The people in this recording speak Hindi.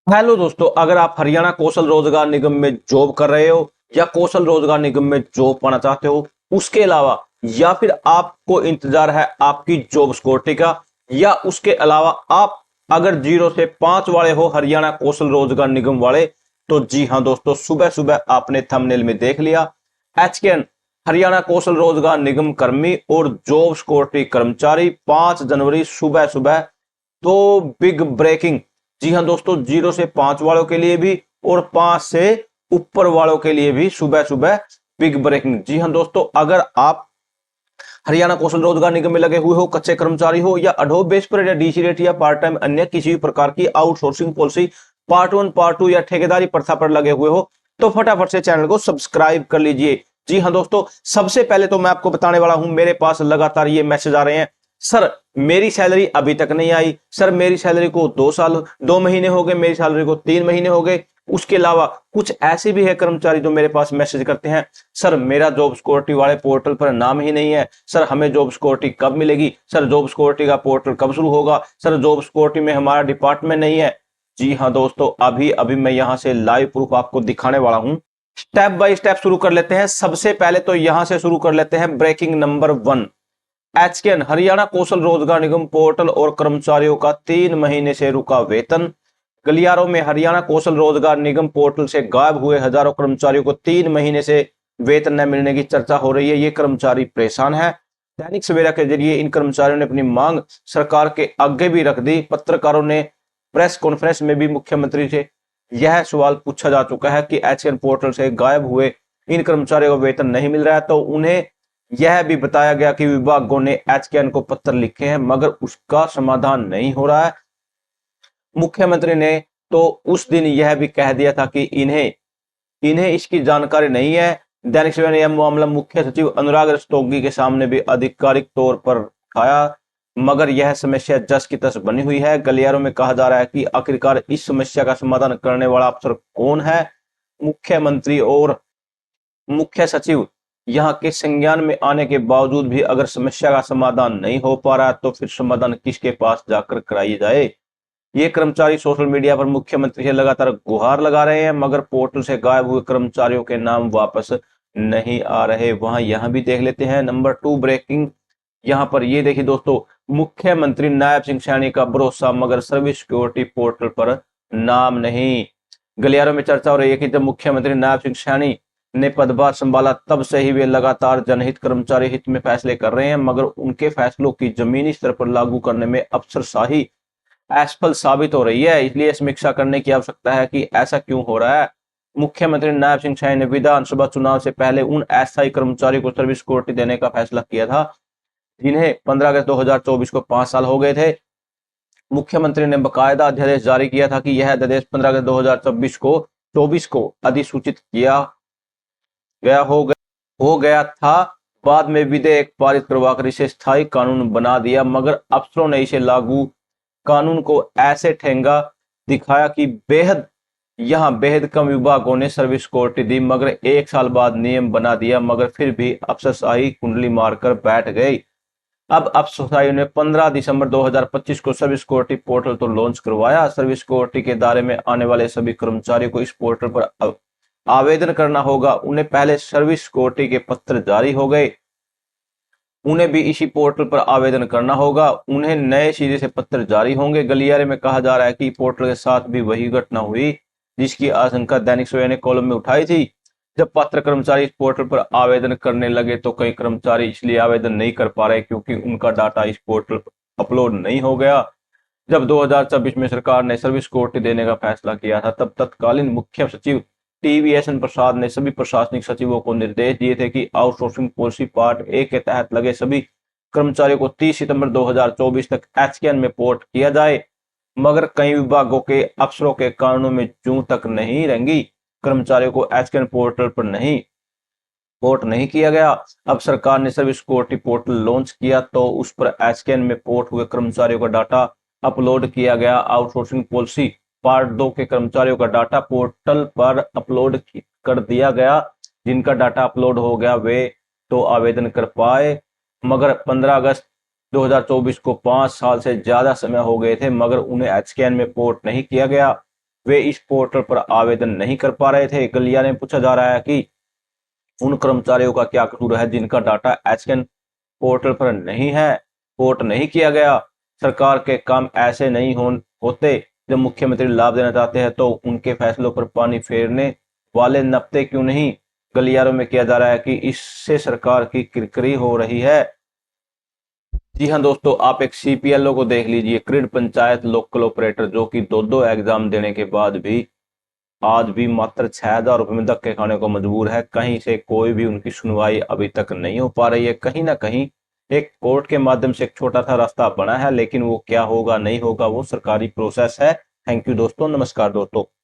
हेलो दोस्तों, अगर आप हरियाणा कौशल रोजगार निगम में जॉब कर रहे हो या कौशल रोजगार निगम में जॉब पाना चाहते हो, उसके अलावा या फिर आपको इंतजार है आपकी जॉब सिक्योरिटी का, या उसके अलावा आप अगर 0 से 5 वाले हो हरियाणा कौशल रोजगार निगम वाले, तो जी हां दोस्तों, सुबह सुबह आपने थंबनेल में देख लिया। एचकेएन हरियाणा कौशल रोजगार निगम कर्मी और जॉब सिक्योरिटी कर्मचारी 5 जनवरी सुबह सुबह तो बिग ब्रेकिंग। जी हाँ दोस्तों, 0 से 5 वालों के लिए भी और 5 से ऊपर वालों के लिए भी सुबह सुबह बिग ब्रेकिंग। जी हाँ दोस्तों, अगर आप हरियाणा कौशल रोजगार निगम में लगे हुए हो, कच्चे कर्मचारी हो, या अडोब बेस पर या डीसी रेट या पार्ट टाइम अन्य किसी भी प्रकार की आउटसोर्सिंग पॉलिसी पार्ट 1 पार्ट 2 या ठेकेदारी प्रथा पर लगे हुए हो, तो फटाफट से चैनल को सब्सक्राइब कर लीजिए। जी हाँ दोस्तों, सबसे पहले तो मैं आपको बताने वाला हूं, मेरे पास लगातार ये मैसेज आ रहे हैं, सर मेरी सैलरी अभी तक नहीं आई, सर मेरी सैलरी को 2 महीने हो गए, मेरी सैलरी को 3 महीने हो गए। उसके अलावा कुछ ऐसे भी है कर्मचारी जो मेरे पास मैसेज करते हैं, सर मेरा जॉब सिक्योरिटी वाले पोर्टल पर नाम ही नहीं है, सर हमें जॉब सिक्योरिटी कब मिलेगी, सर जॉब सिक्योरिटी का पोर्टल कब शुरू होगा, सर जॉब सिक्योरिटी में हमारा डिपार्टमेंट नहीं है। जी हाँ दोस्तों, अभी अभी मैं यहां से लाइव प्रूफ आपको दिखाने वाला हूं। स्टेप बाय स्टेप शुरू कर लेते हैं। सबसे पहले तो यहां से शुरू कर लेते हैं, ब्रेकिंग नंबर 1। एचकेएन हरियाणा कौशल रोजगार निगम पोर्टल और कर्मचारियों का 3 महीने से रुका वेतन। गलियारों में हरियाणा कौशल रोजगार निगम पोर्टल से गायब हुए हजारों कर्मचारियों को 3 महीने से वेतन न मिलने की चर्चा हो रही है। ये कर्मचारी परेशान है। दैनिक सवेरा के जरिए इन कर्मचारियों ने अपनी मांग सरकार के आगे भी रख दी। पत्रकारों ने प्रेस कॉन्फ्रेंस में भी मुख्यमंत्री से यह सवाल पूछा जा चुका है कि एचकेएन पोर्टल से गायब हुए इन कर्मचारियों को वेतन नहीं मिल रहा है, तो उन्हें यह भी बताया गया कि विभागों ने एचकेएन को पत्र लिखे हैं मगर उसका समाधान नहीं हो रहा है। मुख्यमंत्री ने तो उस दिन यह भी कह दिया था कि इन्हें इन्हें इसकी जानकारी नहीं है। दैनिक सवेरा ने यह मामला मुख्य सचिव अनुराग रस्तोगी के सामने भी आधिकारिक तौर पर उठाया, मगर यह समस्या जस की तस बनी हुई है। गलियारों में कहा जा रहा है कि आखिरकार इस समस्या का समाधान करने वाला अफसर कौन है। मुख्यमंत्री और मुख्य सचिव यहाँ के संज्ञान में आने के बावजूद भी अगर समस्या का समाधान नहीं हो पा रहा, तो फिर समाधान किसके पास जाकर कराई जाए। ये कर्मचारी सोशल मीडिया पर मुख्यमंत्री से लगातार गुहार लगा रहे हैं, मगर पोर्टल से गायब हुए कर्मचारियों के नाम वापस नहीं आ रहे। वहां यहां भी देख लेते हैं नंबर 2 ब्रेकिंग। यहां पर ये देखिए दोस्तों, मुख्यमंत्री नायब सिंह सैनी का भरोसा मगर सर्विस सिक्योरिटी पोर्टल पर नाम नहीं। गलियारों में चर्चा हो रही है कि जब मुख्यमंत्री नायब सिंह सैनी ने पदभार संभाला तब से ही वे लगातार जनहित कर्मचारी हित में फैसले कर रहे हैं, मगर उनके फैसलों की जमीनी स्तर पर लागू करने में अफसरशाही असफल साबित हो रही है। इसलिए समीक्षा करने की आवश्यकता है कि ऐसा क्यों हो रहा है। मुख्यमंत्री नायब सिंह सैनी ने विधानसभा चुनाव से पहले उन एसआई कर्मचारियों को सर्विस सिक्योरिटी देने का फैसला किया था जिन्हें 15 अगस्त 2024 को 5 साल हो गए थे। मुख्यमंत्री ने बकायदा अध्यादेश जारी किया था कि यह अध्यादेश 15 अगस्त 2024 को अधिसूचित किया गया हो गया था। बाद में विधेयक पारित करवाकर इसे स्थायी कानून बना दिया, मगर अफसरों ने इसे लागू कानून को ऐसे ठेंगा दिखाया कि बेहद कम विभागों ने सर्विस सिक्योरिटी दी, मगर 1 साल बाद नियम बना दिया, मगर फिर भी अफसरशाही कुंडली मारकर बैठ गई। अब अफसरशाही ने 15 दिसंबर 2025 को सर्विस सिक्योरिटी पोर्टल तो लॉन्च करवाया। सर्विस सिक्योरिटी के दायरे में आने वाले सभी कर्मचारियों को इस पोर्टल पर आवेदन करना होगा। उन्हें पहले सर्विस सिक्योरिटी के पत्र जारी हो गए, उन्हें भी इसी पोर्टल पर आवेदन करना होगा। उन्हें नए सिरे से पत्र जारी होंगे। गलियारे में कहा जा रहा है कि पोर्टल के साथ भी वही घटना हुई जिसकी आशंका दैनिक सवेरा ने कॉलम में उठाई थी। जब पात्र कर्मचारी इस पोर्टल पर आवेदन करने लगे तो कई कर्मचारी इसलिए आवेदन नहीं कर पा रहे क्योंकि उनका डाटा इस पोर्टल पर अपलोड नहीं हो गया। जब 2024 में सरकार ने सर्विस सिक्योरिटी देने का फैसला किया था, तब तत्कालीन मुख्य सचिव टीवीएसएन प्रसाद ने सभी प्रशासनिक सचिवों को निर्देश दिए थे कि आउटसोर्सिंग पॉलिसी पार्ट ए के तहत लगे सभी कर्मचारियों को 30 सितंबर 2024 तक एचकेएन में पोर्ट किया जाए, मगर कई विभागों के अफसरों के कानूनों में जूं तक नहीं रंगी। कर्मचारियों को एचकेएन पोर्टल पर पोर्ट नहीं किया गया। अब सरकार ने सर्विस सिक्योरिटी पोर्टल लॉन्च किया तो उस पर एचकेएन में पोर्ट हुए कर्मचारियों का डाटा अपलोड किया गया। आउटसोर्सिंग पॉलिसी पार्ट 2 के कर्मचारियों का डाटा पोर्टल पर अपलोड कर दिया गया। जिनका डाटा अपलोड हो गया वे तो आवेदन कर पाए, मगर 15 अगस्त 2024 को 5 साल से ज्यादा समय हो गए थे, मगर उन्हें एचकेएन में पोर्ट नहीं किया गया। वे इस पोर्टल पर आवेदन नहीं कर पा रहे थे। गलियारे में पूछा जा रहा है कि उन कर्मचारियों का क्या कसूर है जिनका डाटा एचकेन पोर्टल पर नहीं है, पोर्ट नहीं किया गया। सरकार के काम ऐसे नहीं होते। जब मुख्यमंत्री लाभ देना चाहते हैं तो उनके फैसलों पर पानी फेरने वाले नपते क्यों नहीं। गलियारों में किया जा रहा है कि इससे सरकार की किरकिरी हो रही है। जी हाँ दोस्तों, आप एक सीपीएलओ को देख लीजिए, क्रिड पंचायत लोकल ऑपरेटर, जो कि दो एग्जाम देने के बाद भी आज भी मात्र 6,000 रुपए में धक्के खाने को मजबूर है। कहीं से कोई भी उनकी सुनवाई अभी तक नहीं हो पा रही है। कहीं ना कहीं एक कोर्ट के माध्यम से एक छोटा सा रास्ता बना है, लेकिन वो क्या होगा नहीं होगा वो सरकारी प्रोसेस है। थैंक यू दोस्तों, नमस्कार दोस्तों।